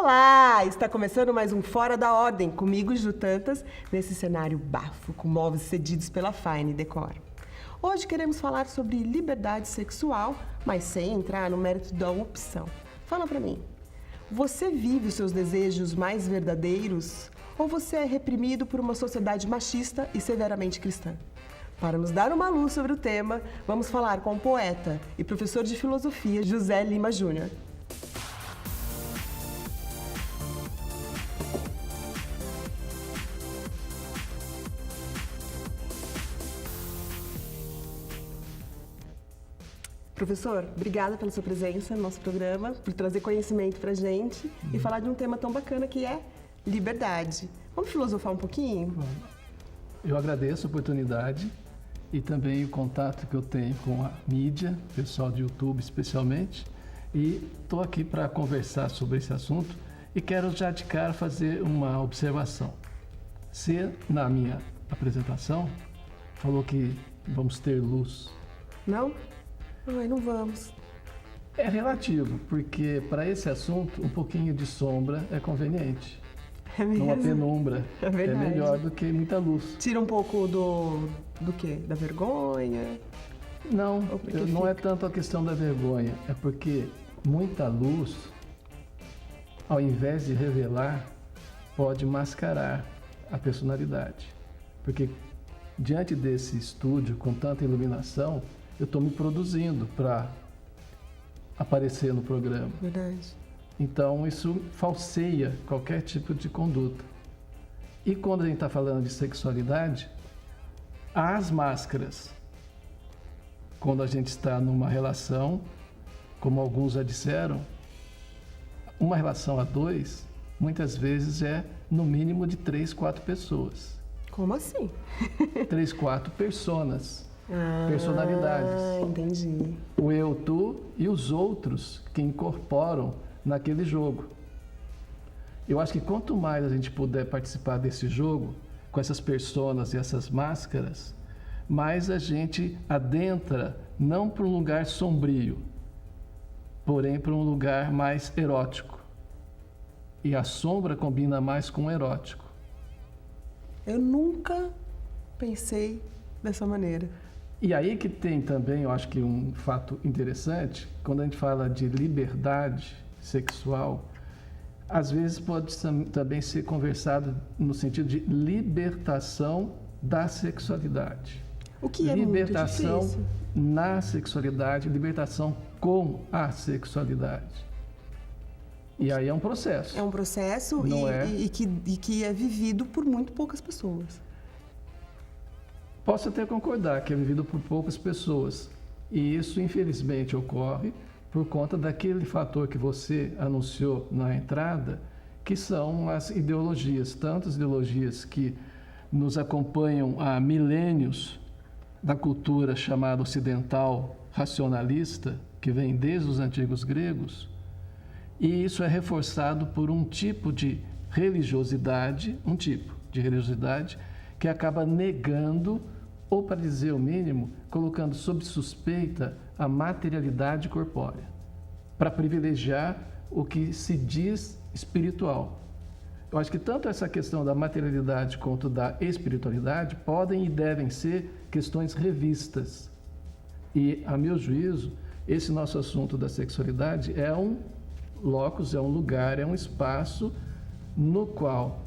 Olá! Está começando mais um Fora da Ordem, comigo, Ju Tantas, nesse cenário bafo, com móveis cedidos pela Fine Decor. Hoje queremos falar sobre liberdade sexual, mas sem entrar no mérito da opção. Fala pra mim, você vive os seus desejos mais verdadeiros ou você é reprimido por uma sociedade machista e severamente cristã? Para nos dar uma luz sobre o tema, vamos falar com o poeta e professor de filosofia José Lima Júnior. Professor, obrigada pela sua presença no nosso programa, por trazer conhecimento pra gente e falar de um tema tão bacana que é liberdade. Vamos filosofar um pouquinho? Eu agradeço a oportunidade e também o contato que eu tenho com a mídia, pessoal de YouTube especialmente, e estou aqui para conversar sobre esse assunto e quero já de cara fazer uma observação. Você, na minha apresentação, falou que vamos ter luz. Não? Ai, não vamos. É relativo, porque para esse assunto um pouquinho de sombra é conveniente. É mesmo? Uma penumbra É verdade. melhor do que muita luz. Tira um pouco do quê? Da vergonha? Não, Ou porque não é fica? tanto a questão da vergonha, é porque muita luz, ao invés de revelar, pode mascarar a personalidade. Porque diante desse estúdio com tanta iluminação, eu estou me produzindo para aparecer no programa. Verdade. Então isso falseia qualquer tipo de conduta. E quando a gente está falando de sexualidade, as máscaras. Quando a gente está numa relação, como alguns já disseram, uma relação a dois, muitas vezes é no mínimo de 3, 4 pessoas. Como assim? 3, 4 personalidades. Ah, entendi. O eu, tu e os outros que incorporam naquele jogo. Eu acho que quanto mais a gente puder participar desse jogo, com essas personas e essas máscaras, mais a gente adentra não para um lugar sombrio, porém para um lugar mais erótico. E a sombra combina mais com o erótico. Eu nunca pensei dessa maneira. E aí que tem também, eu acho que um fato interessante, quando a gente fala de liberdade sexual, às vezes pode também ser conversado no sentido de libertação da sexualidade. O que é Libertação muito difícil. na sexualidade, libertação com a sexualidade. E aí é um processo. É um processo Não é? e que é vivido por muito poucas pessoas. Posso até concordar que é vivido por poucas pessoas. E isso, infelizmente, ocorre por conta daquele fator que você anunciou na entrada, que são as ideologias, tantas ideologias que nos acompanham há milênios da cultura chamada ocidental racionalista, que vem desde os antigos gregos, e isso é reforçado por um tipo de religiosidade, que acaba negando, ou para dizer o mínimo, colocando sob suspeita a materialidade corpórea, para privilegiar o que se diz espiritual. Eu acho que tanto essa questão da materialidade quanto da espiritualidade podem e devem ser questões revistas. E, a meu juízo, esse nosso assunto da sexualidade é um locus, é um lugar, é um espaço no qual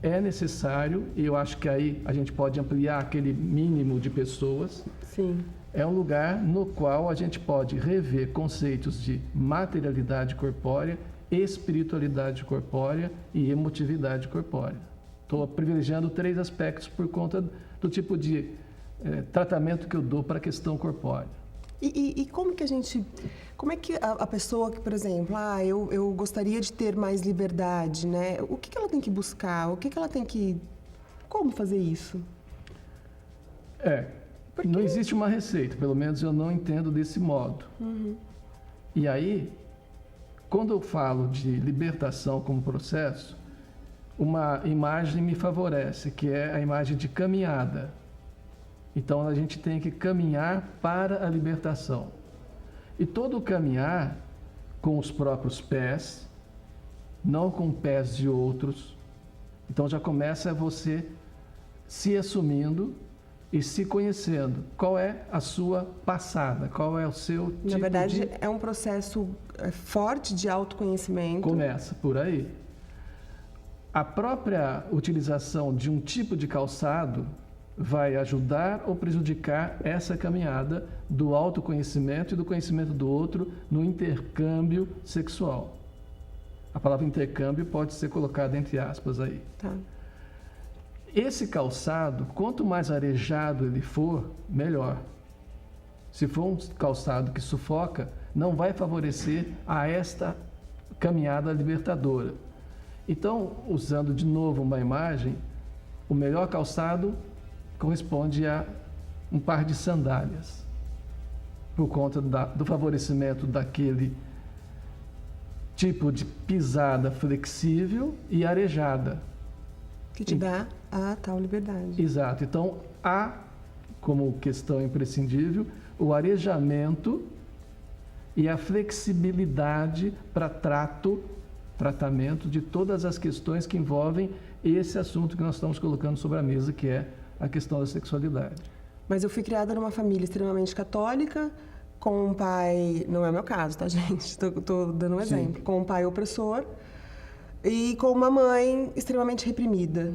é necessário, e eu acho que aí a gente pode ampliar aquele mínimo de pessoas. Sim. É um lugar no qual a gente pode rever conceitos de materialidade corpórea, espiritualidade corpórea e emotividade corpórea. Estou privilegiando 3 aspectos por conta do tipo de tratamento que eu dou para a questão corpórea. E como que como é que a pessoa que, por exemplo, eu gostaria de ter mais liberdade, né? O que ela tem que buscar? Como fazer isso? Não existe uma receita, pelo menos eu não entendo desse modo. Uhum. E aí, quando eu falo de libertação como processo, uma imagem me favorece, que é a imagem de caminhada. Então a gente tem que caminhar para a libertação. E todo caminhar com os próprios pés, não com pés de outros. Então já começa você se assumindo e se conhecendo. Qual é a sua passada? Qual é o seu tipo Na verdade, é um processo forte de autoconhecimento. Começa por aí. A própria utilização de um tipo de calçado vai ajudar ou prejudicar essa caminhada do autoconhecimento e do conhecimento do outro no intercâmbio sexual. A palavra intercâmbio pode ser colocada entre aspas aí. Tá. Esse calçado, quanto mais arejado ele for, melhor. Se for um calçado que sufoca, não vai favorecer a esta caminhada libertadora. Então, usando de novo uma imagem, o melhor calçado corresponde a um par de sandálias, por conta do favorecimento daquele tipo de pisada flexível e arejada. Que te dá a tal liberdade. Exato. Então, há como questão imprescindível o arejamento e a flexibilidade para tratamento de todas as questões que envolvem esse assunto que nós estamos colocando sobre a mesa, que é a questão da sexualidade. Mas eu fui criada numa família extremamente católica, com um pai... Não é o meu caso, tá, gente? Estou dando um exemplo. Sim. Com um pai opressor e com uma mãe extremamente reprimida.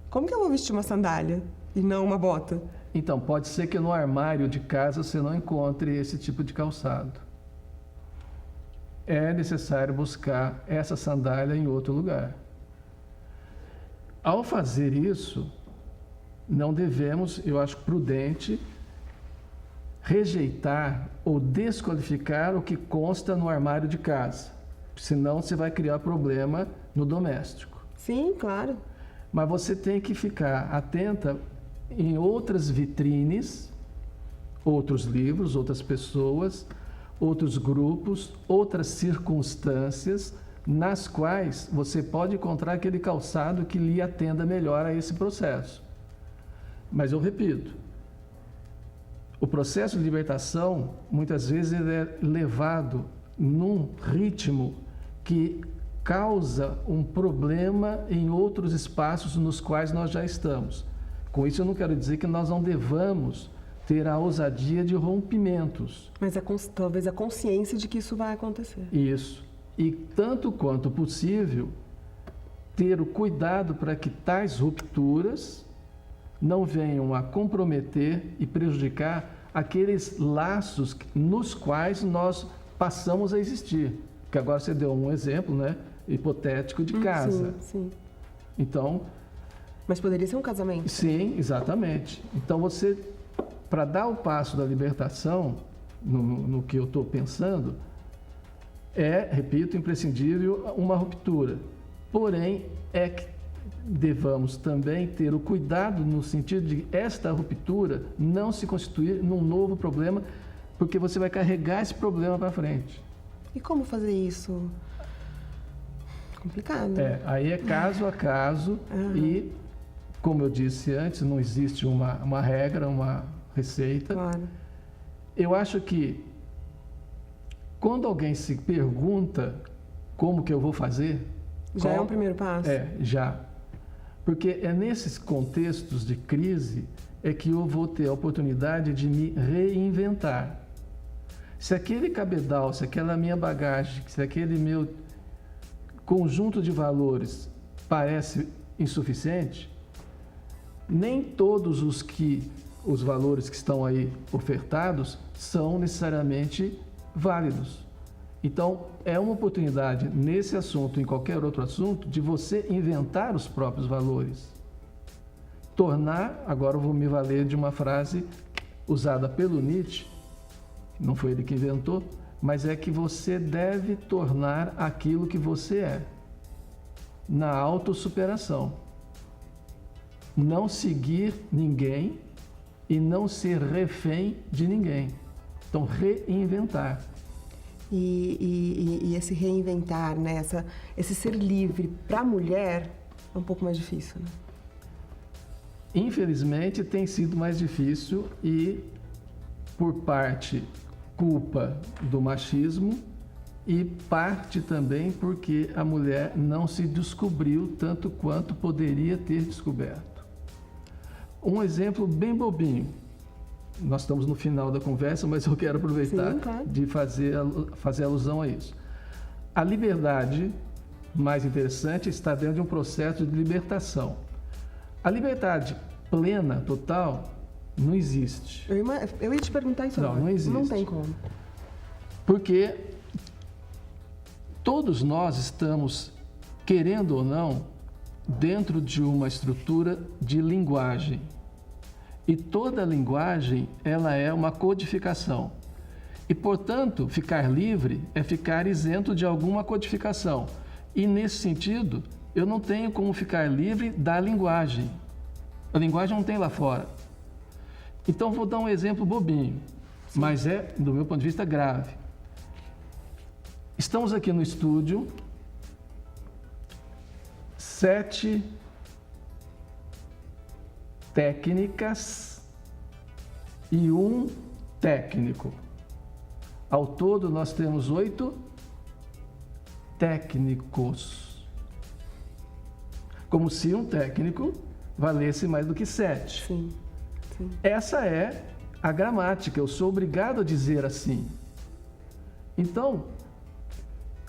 Como que eu vou vestir uma sandália e não uma bota? Então, pode ser que no armário de casa você não encontre esse tipo de calçado. É necessário buscar essa sandália em outro lugar. Ao fazer isso, não devemos, eu acho prudente, rejeitar ou desqualificar o que consta no armário de casa. Senão você vai criar problema no doméstico. Sim, claro. Mas você tem que ficar atenta em outras vitrines, outros livros, outras pessoas, outros grupos, outras circunstâncias nas quais você pode encontrar aquele calçado que lhe atenda melhor a esse processo. Mas eu repito, o processo de libertação, muitas vezes, ele é levado num ritmo que causa um problema em outros espaços nos quais nós já estamos. Com isso, eu não quero dizer que nós não devamos ter a ousadia de rompimentos. Mas talvez a consciência de que isso vai acontecer. Isso. E, tanto quanto possível, ter o cuidado para que tais rupturas não venham a comprometer e prejudicar aqueles laços nos quais nós passamos a existir. Que agora você deu um exemplo, né, hipotético de casa. Sim. Então... Mas poderia ser um casamento? Sim, exatamente. Então você, para dar o passo da libertação, no que eu estou pensando, repito, imprescindível uma ruptura. Porém, é que devamos também ter o cuidado no sentido de esta ruptura não se constituir num novo problema, porque você vai carregar esse problema para frente. E como fazer isso? Complicado. Aí é caso a caso e, como eu disse antes, não existe uma regra, uma receita. Claro. Eu acho que quando alguém se pergunta como que eu vou fazer... Já é um primeiro passo? Já. Porque é nesses contextos de crise é que eu vou ter a oportunidade de me reinventar. Se aquele cabedal, se aquela minha bagagem, se aquele meu conjunto de valores parece insuficiente, nem todos os valores que estão aí ofertados são necessariamente válidos. Então, é uma oportunidade nesse assunto, em qualquer outro assunto, de você inventar os próprios valores. Agora eu vou me valer de uma frase usada pelo Nietzsche, não foi ele que inventou, mas é que você deve tornar aquilo que você é, na autossuperação. Não seguir ninguém e não ser refém de ninguém. Então, reinventar. E esse reinventar, né? Esse ser livre para a mulher é um pouco mais difícil, né? Infelizmente, tem sido mais difícil e, por parte, culpa do machismo e parte também porque a mulher não se descobriu tanto quanto poderia ter descoberto. Um exemplo bem bobinho. Nós estamos no final da conversa, mas eu quero aproveitar Sim, claro. de fazer alusão a isso. A liberdade mais interessante está dentro de um processo de libertação. A liberdade plena, total, não existe. Eu ia te perguntar isso Não, agora. não existe. Não tem como. Porque todos nós estamos, querendo ou não, dentro de uma estrutura de linguagem. E toda linguagem, ela é uma codificação. E, portanto, ficar livre é ficar isento de alguma codificação. E, nesse sentido, eu não tenho como ficar livre da linguagem. A linguagem não tem lá fora. Então, vou dar um exemplo bobinho, mas é, do meu ponto de vista, grave. Estamos aqui no estúdio, 7 técnicas e 1 técnico. Ao todo, nós temos 8 técnicos. Como se um técnico valesse mais do que 7. Sim, sim. Essa é a gramática, eu sou obrigado a dizer assim. Então,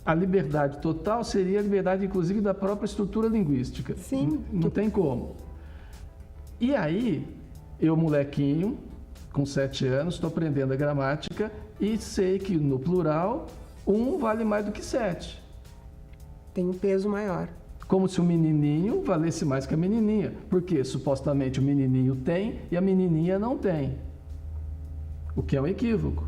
a liberdade total seria a liberdade, inclusive, da própria estrutura linguística. Sim. Não tem como. E aí, eu, molequinho, com 7 anos, estou aprendendo a gramática e sei que no plural, 1 vale mais do que 7. Tem um peso maior. Como se o menininho valesse mais que a menininha. Porque supostamente o menininho tem e a menininha não tem. O que é um equívoco.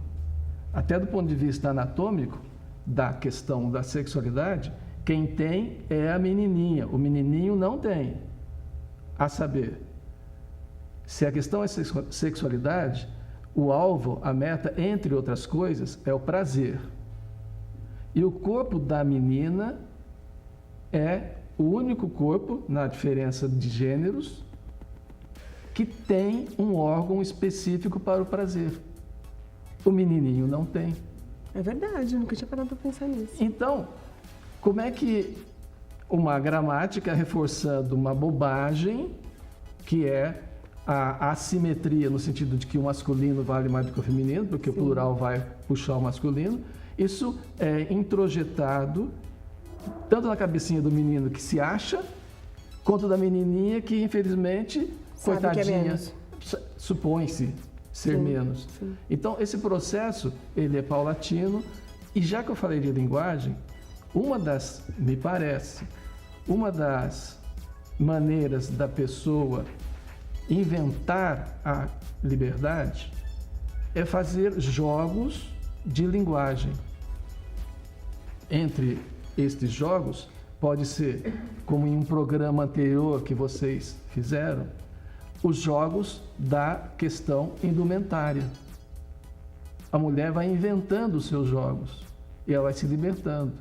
Até do ponto de vista anatômico, da questão da sexualidade, quem tem é a menininha. O menininho não tem. A saber, se a questão é sexualidade, o alvo, a meta, entre outras coisas, é o prazer. E o corpo da menina é o único corpo, na diferença de gêneros, que tem um órgão específico para o prazer. O menininho não tem. É verdade, eu nunca tinha parado para pensar nisso. Então, como é que uma gramática reforçando uma bobagem, que é a assimetria, no sentido de que o masculino vale mais do que o feminino, porque Sim. o plural vai puxar o masculino, isso é introjetado tanto na cabecinha do menino que se acha, quanto da menininha que, infelizmente, sabe coitadinha, que é supõe-se ser Sim, menos. sim. Então, esse processo, ele é paulatino, e já que eu falei de linguagem, me parece, uma das maneiras da pessoa inventar a liberdade é fazer jogos de linguagem. Entre estes jogos, pode ser, como em um programa anterior que vocês fizeram, os jogos da questão indumentária. A mulher vai inventando os seus jogos e ela vai se libertando.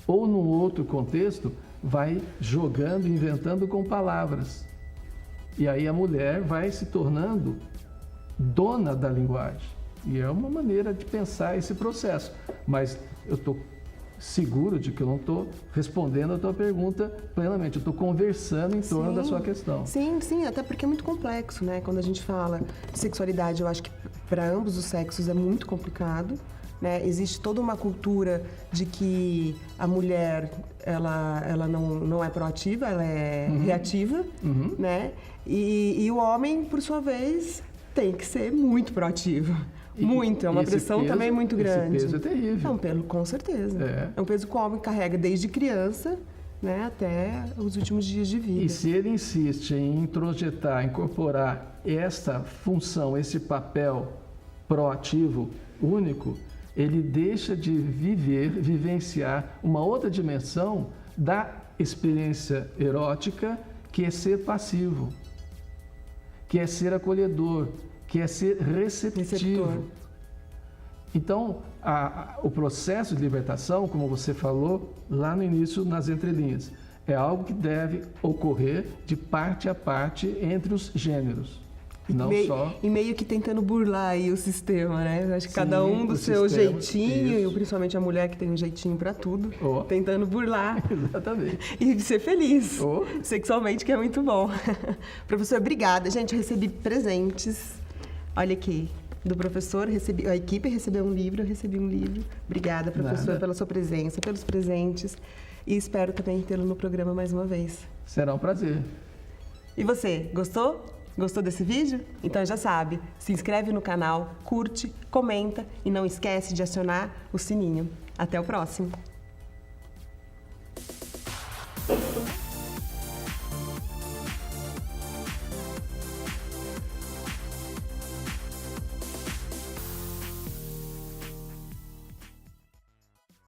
Ou, num outro contexto, vai jogando, inventando com palavras. E aí a mulher vai se tornando dona da linguagem. E é uma maneira de pensar esse processo. Mas eu estou seguro de que eu não estou respondendo a tua pergunta plenamente. Eu estou conversando em torno da sua questão. Sim, sim, até porque é muito complexo, né? Quando a gente fala de sexualidade, eu acho que para ambos os sexos é muito complicado, né? Existe toda uma cultura de que a mulher, ela não é proativa, ela é reativa, né? E o homem, por sua vez, tem que ser muito proativo. Muito, é uma pressão peso, também muito grande. Esse peso é terrível. É um peso, com certeza. É um peso que o homem carrega desde criança, né, até os últimos dias de vida. E se ele insiste em introjetar, incorporar essa função, esse papel proativo único, ele deixa de vivenciar uma outra dimensão da experiência erótica, que é ser passivo, que é ser acolhedor, que é ser receptivo. Então, o processo de libertação, como você falou lá no início, nas entrelinhas, é algo que deve ocorrer de parte a parte entre os gêneros. E meio que tentando burlar aí o sistema, né? Eu acho que cada um do seu jeitinho, e principalmente a mulher que tem um jeitinho pra tudo, tentando burlar. Exatamente. E ser feliz sexualmente, que é muito bom. Professor, obrigada. Gente, eu recebi presentes. Olha aqui. Do professor, a equipe recebeu um livro, eu recebi um livro. Obrigada, professor, pela sua presença, pelos presentes. E espero também tê-lo no programa mais uma vez. Será um prazer. E você, gostou? Gostou desse vídeo? Então já sabe, se inscreve no canal, curte, comenta e não esquece de acionar o sininho. Até o próximo!